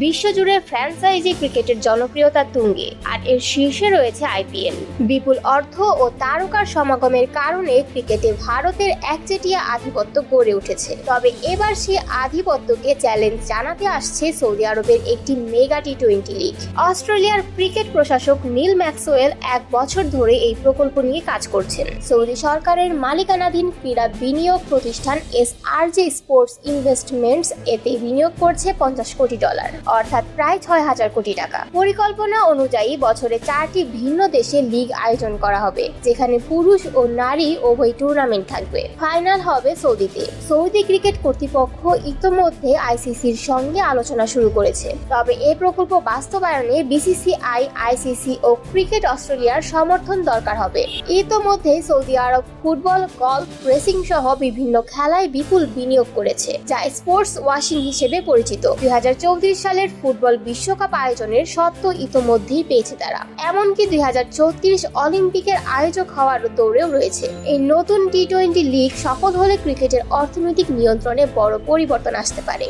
বিশ্বজুড়ে ফ্র্যাঞ্চাইজি ক্রিকেটের জনপ্রিয়তা তুঙ্গে, আর এর শীর্ষে রয়েছে আইপিএল। বিপুল অর্থ ও তারকার সমাগমের কারণে ক্রিকেটে ভারতের একচেটিয়া আধিপত্য গড়ে উঠেছে। তবে এবার সেই আধিপত্যকে চ্যালেঞ্জ জানাতে আসছে সৌদি আরবের একটি মেগা টি-20 লিগ। অস্ট্রেলিয়ার ক্রিকেট প্রশাসক নীল ম্যাক্সওয়েল 1 বছর ধরে এই প্রকল্প নিয়ে কাজ করছেন। সৌদি সরকারের মালিকানাধীন ক্রীড়া বিনিয়োগ প্রতিষ্ঠান SRJ স্পোর্টস ইনভেস্টমেন্টস এতে বিনিয়োগ করছে $50 কোটি, অর্থাৎ প্রায় 6,000 কোটি টাকা। পরিকল্পনা অনুযায়ী বছরে 4টি ভিন্ন দেশে লিগ আয়োজন করা হবে, যেখানে পুরুষ ও নারী উভয় টুর্নামেন্ট থাকবে। ফাইনাল হবে সৌদিতে। সৌদি ক্রিকেট কর্তৃপক্ষ ইতোমধ্যে আইসিসির সঙ্গে আলোচনা শুরু করেছে। তবে এই প্রকল্প বাস্তবায়নে বিসিসিআই, আইসিসি ও ক্রিকেট অস্ট্রেলিয়ার সমর্থন দরকার হবে। ইতোমধ্যে সৌদি আরব ফুটবল, গলফ, রেসিং সহ বিভিন্ন খেলায় বিপুল বিনিয়োগ করেছে, যা স্পোর্টস ওয়াশিং হিসেবে পরিচিত। 2034 সালের ফুটবল বিশ্বকাপ আয়োজনের সত্ত্ব ইতোমধ্যেই পেয়েছে তারা। এমনকি 2034 অলিম্পিকের আয়োজক হওয়ার দৌড়েও রয়েছে। এই নতুন টি-20 লিগ সফল হলে ক্রিকেটের অর্থনৈতিক নিয়ন্ত্রণে বড় পরিবর্তন আসতে পারে।